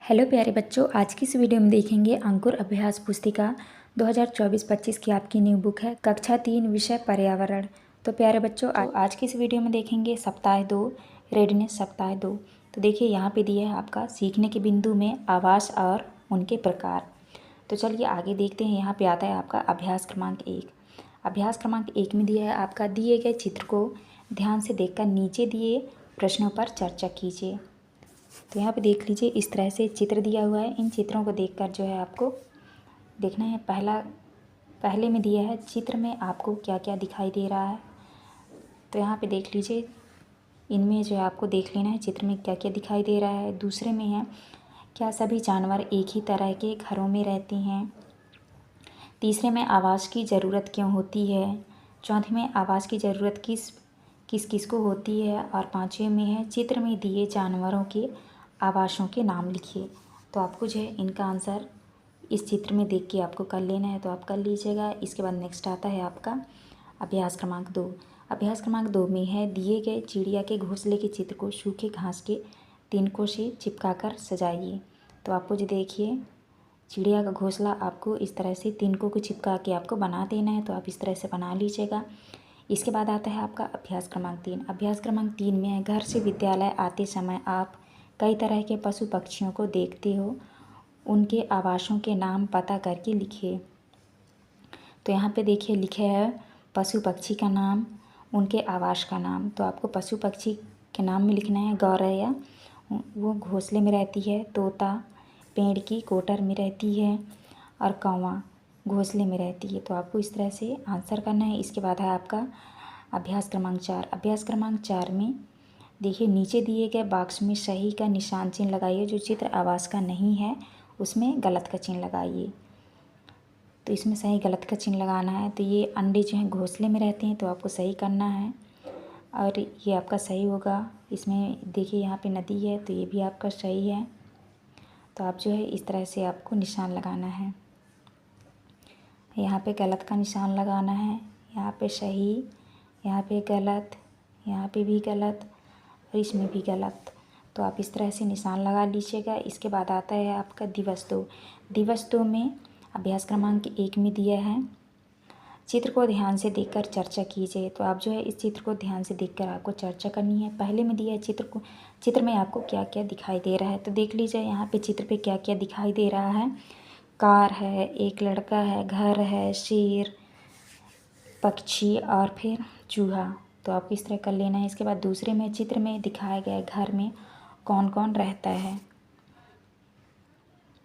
Hello प्यारे बच्चों, आज की इस वीडियो में देखेंगे अंकुर अभ्यास पुस्तिका 2024-25 की आपकी न्यू बुक है कक्षा 3 विषय पर्यावरण। तो प्यारे बच्चों, आज की इस वीडियो में देखेंगे सप्ताह 2 रेडनेस सप्ताह 2। तो देखिए यहाँ पे दिया है आपका सीखने के बिंदु में आवास और उनके प्रकार। तो चलिए आगे देखते हैं। यहाँ पे आता है आपका अभ्यास क्रमांक 1। अभ्यास क्रमांक 1 में दिया है आपका दिए गए चित्र को ध्यान से देखकर नीचे दिए प्रश्नों पर चर्चा कीजिए। तो यहाँ पे देख लीजिए, इस तरह से चित्र दिया हुआ है। इन चित्रों को देखकर जो है आपको देखना है। पहले में दिया है चित्र में आपको क्या क्या दिखाई दे रहा है। तो यहाँ पे देख लीजिए, इनमें जो है आपको देख लेना है चित्र में क्या क्या दिखाई दे रहा है। दूसरे में है क्या सभी जानवर एक ही तरह के घरों में रहते हैं। तीसरे में आवास की ज़रूरत क्यों होती है। चौथे में आवास की ज़रूरत किस किस को होती है। और पाँचवें में है चित्र में दिए जानवरों के आवासों के नाम लिखिए। तो आपको जो है इनका आंसर इस चित्र में देख के आपको कर लेना है, तो आप कर लीजिएगा। इसके बाद नेक्स्ट आता है आपका अभ्यास क्रमांक 2। अभ्यास क्रमांक 2 में है दिए गए चिड़िया के घोंसले के चित्र को सूखे घास के तिनकों से चिपका कर सजाइए। तो आपको जो देखिए चिड़िया का घोंसला आपको इस तरह से तिनकों को चिपका के आपको बना देना है, तो आप इस तरह से बना लीजिएगा। इसके बाद आता है आपका अभ्यास क्रमांक 3। अभ्यास क्रमांक 3 में है घर से विद्यालय आते समय आप कई तरह के पशु पक्षियों को देखते हो, उनके आवासों के नाम पता करके लिखिए। तो यहाँ पे देखिए लिखे है पशु पक्षी का नाम, उनके आवास का नाम। तो आपको पशु पक्षी के नाम में लिखना है गौरैया, वो घोंसले में रहती है। तोता पेड़ की कोटर में रहती है। और कौवा घोंसले में रहती है। तो आपको इस तरह से आंसर करना है। इसके बाद है आपका अभ्यास क्रमांक 4। अभ्यास क्रमांक 4 में देखिए नीचे दिए गए बॉक्स में सही का निशान चिन्ह लगाइए। जो चित्र आवास का नहीं है उसमें गलत का चिन्ह लगाइए। तो इसमें सही गलत का चिन्ह लगाना है। तो ये अंडे जो हैं घोंसले में रहते हैं, तो आपको सही करना है और ये आपका सही होगा। इसमें देखिए यहाँ पे नदी है, तो ये भी आपका सही है। तो आप जो है इस तरह से आपको निशान लगाना है। यहाँ पे गलत का निशान लगाना है, यहाँ पे सही, यहाँ पे गलत, यहाँ पे भी गलत और इसमें भी गलत। तो आप इस तरह से निशान लगा लीजिएगा। इसके बाद आता है आपका दिवस 2। दिवस 2 में अभ्यास क्रमांक 1 में दिया है चित्र को ध्यान से देखकर चर्चा कीजिए। तो आप जो है इस चित्र को ध्यान से देखकर आपको चर्चा करनी है। पहले में दिया है चित्र में आपको क्या क्या दिखाई दे रहा है। तो देख लीजिए यहाँ पे चित्र पे क्या क्या दिखाई दे रहा है। कार है, एक लड़का है, घर है, शेर, पक्षी और फिर चूहा। तो आपको इस तरह कर लेना है। इसके बाद दूसरे में चित्र में दिखाए गए घर में कौन कौन रहता है,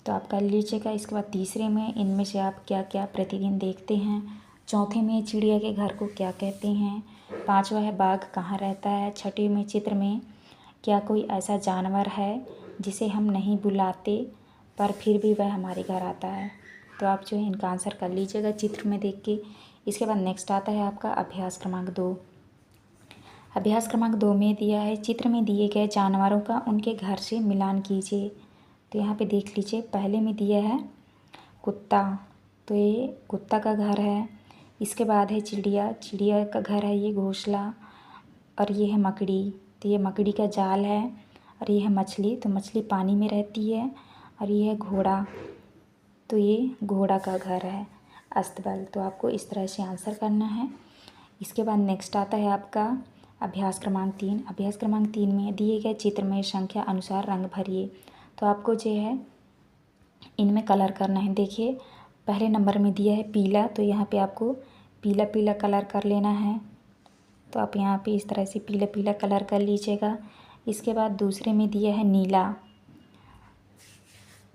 तो आप कर लीजिएगा। इसके बाद तीसरे में इनमें से आप क्या क्या प्रतिदिन देखते हैं। चौथे में चिड़िया के घर को क्या कहते हैं। पांचवा है बाघ कहाँ रहता है। छठे में चित्र में क्या कोई ऐसा जानवर है जिसे हम नहीं बुलाते पर फिर भी वह हमारे घर आता है। तो आप जो है इनका आंसर कर लीजिएगा चित्र में देख के। इसके बाद नेक्स्ट आता है आपका अभ्यास क्रमांक 2। अभ्यास क्रमांक 2 में दिया है चित्र में दिए गए जानवरों का उनके घर से मिलान कीजिए। तो यहाँ पे देख लीजिए पहले में दिया है कुत्ता, तो ये कुत्ता का घर है। इसके बाद है चिड़िया, चिड़िया का घर है ये घोंसला। और ये है मकड़ी, तो ये मकड़ी का जाल है। और ये है मछली, तो मछली पानी में रहती है। और ये है घोड़ा, तो ये घोड़ा का घर है अस्तबल। तो आपको इस तरह से आंसर करना है। इसके बाद नेक्स्ट आता है आपका अभ्यास क्रमांक 3। अभ्यास क्रमांक 3 में दिए गए चित्र में संख्या अनुसार रंग भरिए। तो आपको जो है इनमें कलर करना है। देखिए पहले नंबर में दिया है पीला, तो यहाँ पे आपको पीला पीला कलर कर लेना है। तो आप यहाँ पे इस तरह से पीला पीला कलर कर लीजिएगा। इसके बाद दूसरे में दिया है नीला,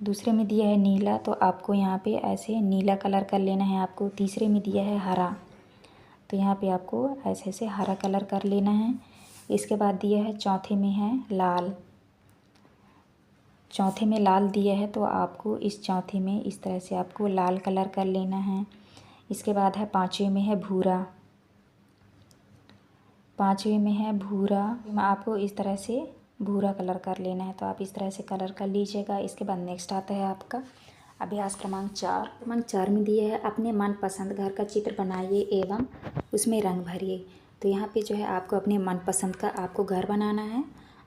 दूसरे में दिया है नीला, तो आपको यहाँ पे ऐसे नीला कलर कर लेना है आपको। तीसरे में दिया है हरा, तो यहाँ पे आपको ऐसे ऐसे हरा कलर कर लेना है। इसके बाद दिया है चौथे में है लाल, चौथे में लाल दिया है, तो आपको इस चौथे में इस तरह से आपको लाल कलर कर लेना है। इसके बाद है पाँचवें में है भूरा, पाँचवें में है भूरा, आपको इस तरह से भूरा कलर कर लेना है। तो आप इस तरह से कलर कर लीजिएगा। इसके बाद नेक्स्ट आता है आपका अभ्यास क्रमांक 4। क्रमांक 4 में दिया है अपने मनपसंद घर का चित्र बनाइए एवं उसमें रंग भरिए। तो यहाँ पे जो है आपको अपने मनपसंद का आपको घर बनाना है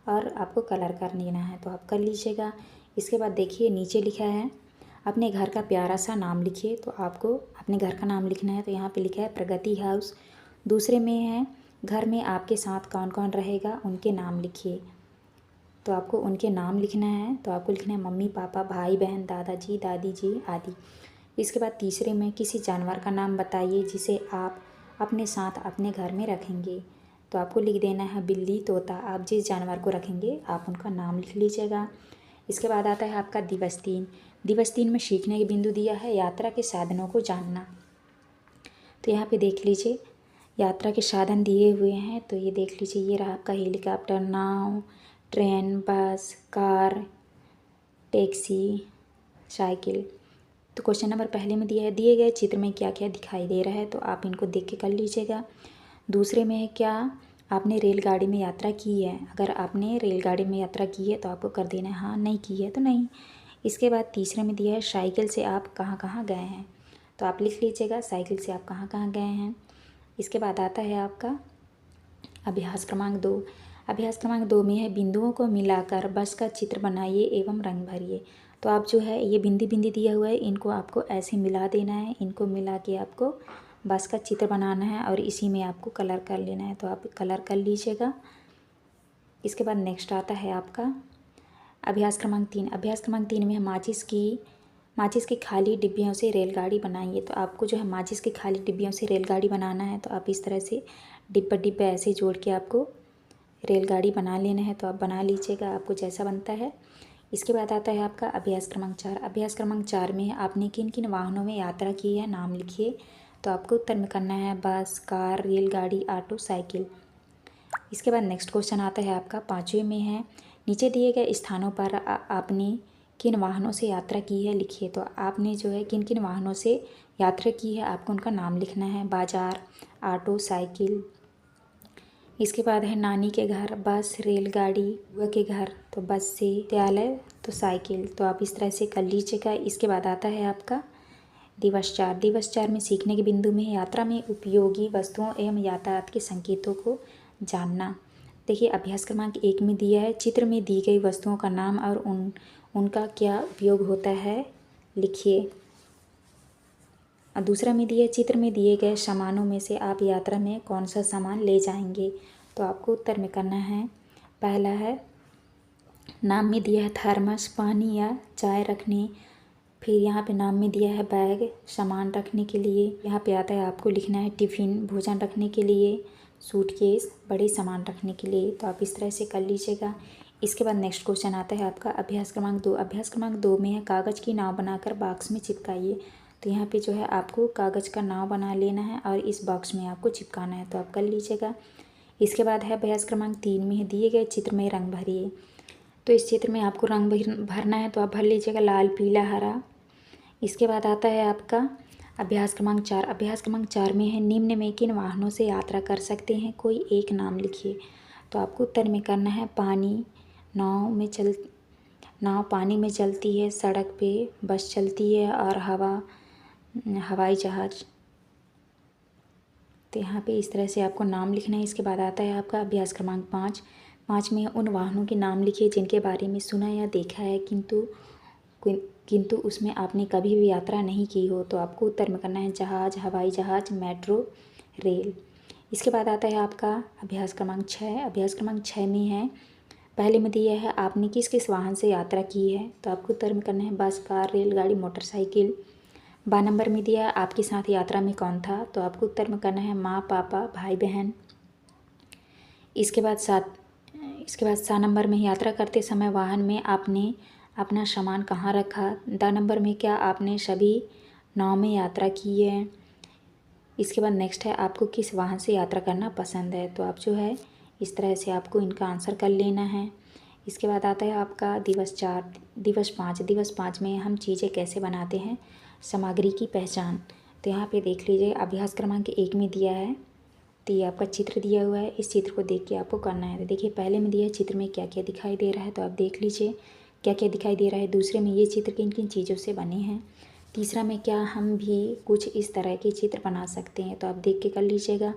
और आपको कलर कर लेना है। तो आप कर लीजिएगा। इसके बाद देखिए नीचे लिखा है अपने घर का प्यारा सा नाम लिखिए। तो आपको अपने घर का नाम लिखना है। तो यहाँ पे लिखा है प्रगति हाउस। दूसरे में है घर में आपके साथ कौन कौन रहेगा, उनके नाम लिखिए। तो आपको उनके नाम लिखना है। तो आपको लिखना है मम्मी पापा, भाई बहन, दादाजी दादी जी आदि। इसके बाद तीसरे में किसी जानवर का नाम बताइए जिसे आप अपने साथ अपने घर में रखेंगे। तो आपको लिख देना है बिल्ली, तोता। आप जिस जानवर को रखेंगे आप उनका नाम लिख लीजिएगा। इसके बाद आता है आपका दिवस 3। दिवस 3 में सीखने के बिंदु दिया है यात्रा के साधनों को जानना। तो यहाँ पे देख लीजिए यात्रा के साधन दिए हुए हैं। तो ये देख लीजिए, ये रहा आपका हेलीकॉप्टर, नाव, ट्रेन, बस, कार, टैक्सी, साइकिल। तो क्वेश्चन नंबर पहले में दिया है दिए गए चित्र में क्या क्या दिखाई दे रहा है। तो आप इनको देख के कर लीजिएगा। दूसरे में है क्या आपने रेलगाड़ी में यात्रा की है। अगर आपने रेलगाड़ी में यात्रा की है तो आपको कर देना है हाँ, नहीं की है तो नहीं। इसके बाद तीसरे में दिया है साइकिल से आप कहाँ कहाँ गए हैं। तो आप लिख लीजिएगा साइकिल से आप कहाँ कहाँ गए हैं। इसके बाद आता है आपका अभ्यास क्रमांक 2। अभ्यास क्रमांक 2 में है बिंदुओं को मिलाकर बस का चित्र बनाइए एवं रंग भरिए। तो आप जो है ये बिंदी बिंदी दिया हुआ है, इनको आपको ऐसे मिला देना है। इनको मिला के आपको बस का चित्र बनाना है और इसी में आपको कलर कर लेना है। तो आप कलर कर लीजिएगा। इसके बाद नेक्स्ट आता है आपका अभ्यास क्रमांक 3। अभ्यास क्रमांक 3 में है माचिस की खाली डिब्बियों से रेलगाड़ी बनाइए। तो आपको जो है माचिस की खाली डिब्बियों से रेलगाड़ी बनाना है। तो आप इस तरह से डिब्बा डिब्बा ऐसे जोड़ के आपको रेलगाड़ी बना लेना है। तो आप बना लीजिएगा आपको जैसा बनता है। इसके बाद आता है आपका अभ्यास क्रमांक 4। अभ्यास क्रमांक 4 में आपने किन किन वाहनों में यात्रा की है, नाम लिखिए। तो आपको उत्तर में करना है बस, कार, रेलगाड़ी, ऑटो, साइकिल। इसके बाद नेक्स्ट क्वेश्चन आता है आपका 5वें में है नीचे दिए गए स्थानों पर आपने किन वाहनों से यात्रा की है लिखिए। तो आपने जो है किन किन वाहनों से यात्रा की है आपको उनका नाम लिखना है। बाजार, ऑटो, साइकिल। इसके बाद है नानी के घर, बस, रेलगाड़ी, बुआ के घर तो बस से, विद्यालय तो साइकिल। तो आप इस तरह से कर लीजिएगा। इसके बाद आता है आपका दिवस 4। दिवस 4 में सीखने के बिंदु में यात्रा में उपयोगी वस्तुओं एवं यातायात के संकेतों को जानना। देखिए अभ्यास क्रमांक 1 में दिया है चित्र में दी गई वस्तुओं का नाम और उनका क्या उपयोग होता है लिखिए। और दूसरा में दिया चित्र में दिए गए सामानों में से आप यात्रा में कौन सा सामान ले जाएंगे। तो आपको उत्तर में करना है पहला है नाम में दिया है थर्मस, पानी या चाय रखने। फिर यहाँ पे नाम में दिया है बैग, सामान रखने के लिए। यहाँ पे आता है आपको लिखना है टिफ़िन, भोजन रखने के लिए, सूटकेस, बड़े सामान रखने के लिए। तो आप इस तरह से कर लीजिएगा। इसके बाद नेक्स्ट क्वेश्चन आता है आपका अभ्यास क्रमांक 2। अभ्यास क्रमांक 2 में है कागज़ की नाव बनाकर बॉक्स में चिपकाइए। तो यहाँ पे जो है आपको कागज़ का नाव बना लेना है और इस बॉक्स में आपको चिपकाना है। तो आप कर लीजिएगा। इसके बाद है अभ्यास क्रमांक 3 में है दिए गए चित्र में रंग भरिए। तो इस चित्र में आपको रंग भरना है। तो आप भर लीजिएगा लाल, पीला, हरा। इसके बाद आता है आपका अभ्यास क्रमांक 4। अभ्यास क्रमांक 4 में है निम्न में किन वाहनों से यात्रा कर सकते हैं, कोई एक नाम लिखिए। तो आपको उत्तर में करना है पानी, नाव पानी में चलती है, सड़क पे बस चलती है और हवाई जहाज़। तो यहाँ पे इस तरह से आपको नाम लिखना है। इसके बाद आता है आपका अभ्यास क्रमांक 5। 5 में उन वाहनों के नाम लिखिए जिनके बारे में सुना या देखा है किंतु उसमें आपने कभी भी यात्रा नहीं की हो। तो आपको उत्तर में करना है जहाज़, हवाई जहाज़, मेट्रो, रेल। इसके बाद आता है आपका अभ्यास क्रमांक 6। अभ्यास क्रमांक 6 में है पहले में दिया है आपने किस किस वाहन से यात्रा की है। तो आपको उत्तर में करना है बस, कार, रेलगाड़ी, मोटरसाइकिल। 12 नंबर में दिया है आपके साथ यात्रा में कौन था। तो आपको उत्तर में करना है माँ, पापा, भाई, बहन। इसके बाद 7 नंबर में यात्रा करते समय वाहन में आपने अपना सामान कहाँ रखा। 10 नंबर में क्या आपने सभी नाव में यात्रा की है। इसके बाद नेक्स्ट है आपको किस वाहन से यात्रा करना पसंद है। तो आप जो है इस तरह से आपको इनका आंसर कर लेना है। इसके बाद आता है आपका दिवस 4। दिवस 5। दिवस 5 में हम चीज़ें कैसे बनाते हैं, सामग्री की पहचान। तो यहाँ पे देख लीजिए अभ्यास क्रमांक 1 में दिया है। तो ये आपका चित्र दिया हुआ है, इस चित्र को देख के आपको करना है। तो देखिए पहले में दिया है चित्र में क्या क्या दिखाई दे रहा है। तो आप देख लीजिए क्या क्या दिखाई दे रहा है। दूसरे में ये चित्र किन किन चीज़ों से बने हैं। तीसरा में क्या हम भी कुछ इस तरह के चित्र बना सकते हैं। तो आप देख के कर लीजिएगा।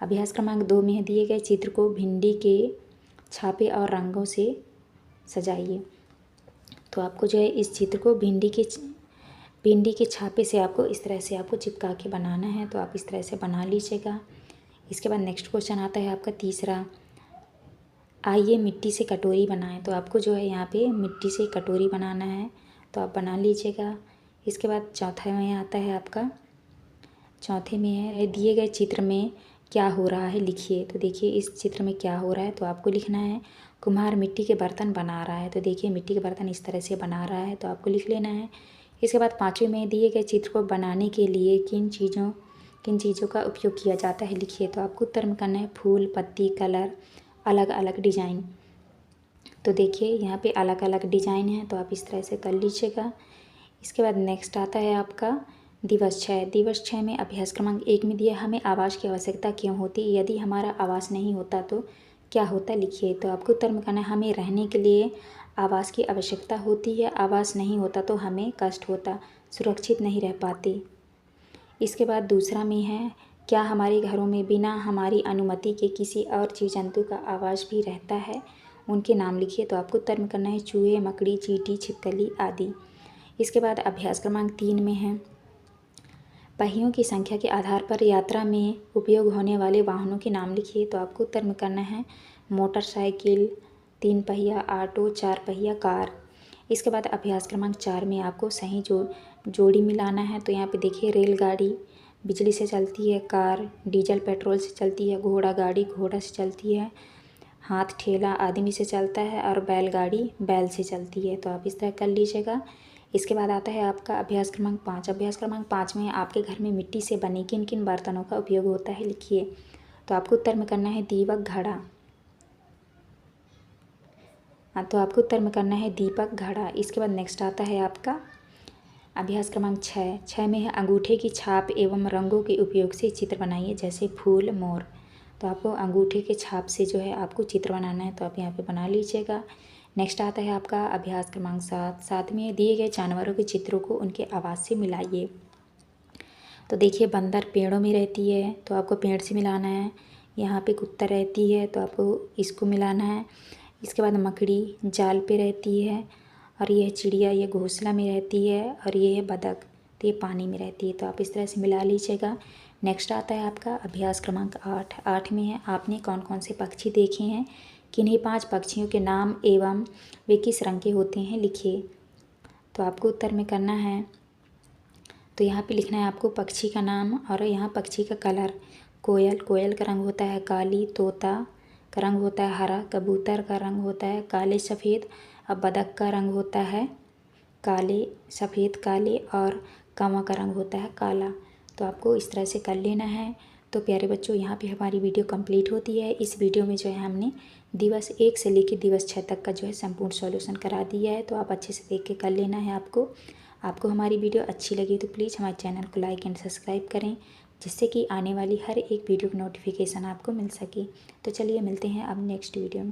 अभ्यास क्रमांक 2 में दिए गए चित्र को भिंडी के छापे और रंगों से सजाइए। तो आपको जो है इस चित्र को भिंडी के छापे से आपको इस तरह से आपको चिपका के बनाना है। तो आप इस तरह से बना लीजिएगा। इसके बाद नेक्स्ट क्वेश्चन आता है आपका तीसरा, आइए मिट्टी से कटोरी बनाएं। तो आपको जो है यहाँ पे मिट्टी से कटोरी बनाना है, तो आप बना लीजिएगा। इसके बाद चौथा में आता है आपका, चौथे में है दिए गए चित्र में क्या हो रहा है लिखिए। तो देखिए इस चित्र में क्या हो रहा है, तो आपको लिखना है कुम्हार मिट्टी के बर्तन बना रहा है। तो देखिए मिट्टी के बर्तन इस तरह से बना रहा है, तो आपको लिख लेना है। इसके बाद पाँचवें में दिए गए चित्र को बनाने के लिए किन चीज़ों का उपयोग किया जाता है लिखिए। तो आपको उत्तर में करना है फूल, पत्ती, कलर, अलग अलग डिज़ाइन। तो देखिए यहाँ पे अलग अलग डिज़ाइन है, तो आप इस तरह से कर लीजिएगा। इसके बाद नेक्स्ट आता है आपका दिवस 6। दिवस 6 में अभ्यास क्रमांक 1 में दिया हमें आवास की आवश्यकता क्यों होती, यदि हमारा आवास नहीं होता तो क्या होता लिखिए। तो आपको उत्तर में करना है हमें रहने के लिए आवास की आवश्यकता होती है, आवास नहीं होता तो हमें कष्ट होता, सुरक्षित नहीं रह पाते। इसके बाद दूसरा में है क्या हमारे घरों में बिना हमारी अनुमति के किसी और जीव जंतु का आवास भी रहता है, उनके नाम लिखिए। तो आपको उत्तर में करना है चूहे, मकड़ी, चींटी, छिपकली आदि। इसके बाद अभ्यास क्रमांक 3 में है पहियों की संख्या के आधार पर यात्रा में उपयोग होने वाले वाहनों के नाम लिखिए। तो आपको उत्तर में करना है मोटरसाइकिल, 3 पहिया, ऑटो, 4 पहिया, कार। इसके बाद अभ्यास क्रमांक 4 में आपको सही जोड़ी मिलाना है। तो यहाँ पे देखिए रेलगाड़ी बिजली से चलती है, कार डीजल पेट्रोल से चलती है, घोड़ा गाड़ी घोड़ा से चलती है, हाथ ठेला आदमी से चलता है और बैलगाड़ी बैल से चलती है। तो आप इस तरह कर लीजिएगा। इसके बाद आता है आपका अभ्यास क्रमांक 5। अभ्यास क्रमांक 5 में आपके घर में मिट्टी से बने किन किन बर्तनों का उपयोग होता है लिखिए। तो आपको उत्तर में करना है दीपक, घड़ा। तो आपको उत्तर में करना है दीपक, घड़ा। इसके बाद नेक्स्ट आता है आपका अभ्यास क्रमांक 6 में है अंगूठे की छाप एवं रंगों के उपयोग से चित्र बनाइए, जैसे फूल, मोर। तो आपको अंगूठे के छाप से जो है आपको चित्र बनाना है, तो आप यहाँ पे बना लीजिएगा। नेक्स्ट आता है आपका अभ्यास क्रमांक 7 में दिए गए जानवरों के चित्रों को उनके आवाज़ से मिलाइए। तो देखिए बंदर पेड़ों में रहती है, तो आपको पेड़ से मिलाना है। यहाँ पे कुत्ता रहती है, तो आपको इसको मिलाना है। इसके बाद मकड़ी जाल पे रहती है, और यह चिड़िया ये घोंसला में रहती है, और ये है बतख, तो ये पानी में रहती है। तो आप इस तरह से मिला लीजिएगा। नेक्स्ट आता है आपका अभ्यास क्रमांक 8 में है आपने कौन कौन से पक्षी देखे हैं, किन्हीं 5 पक्षियों के नाम एवं वे किस रंग के होते हैं लिखिए। तो आपको उत्तर में करना है, तो यहाँ पे लिखना है आपको पक्षी का नाम और यहाँ पक्षी का कलर। कोयल का रंग होता है काली, तोता का रंग होता है हरा, कबूतर का रंग होता है काले सफ़ेद, अब बतख का रंग होता है काले सफ़ेद काले, और कांवा का रंग होता है काला। तो आपको इस तरह से कर लेना है। तो प्यारे बच्चों यहाँ पे हमारी वीडियो कंप्लीट होती है। इस वीडियो में जो है हमने दिवस 1 से लेकर दिवस 6 तक का जो है संपूर्ण सॉल्यूशन करा दिया है। तो आप अच्छे से देख के कर लेना है। आपको हमारी वीडियो अच्छी लगी तो प्लीज़ हमारे चैनल को लाइक एंड सब्सक्राइब करें, जिससे कि आने वाली हर एक वीडियो की नोटिफिकेशन आपको मिल सके। तो चलिए मिलते हैं अब नेक्स्ट वीडियो में।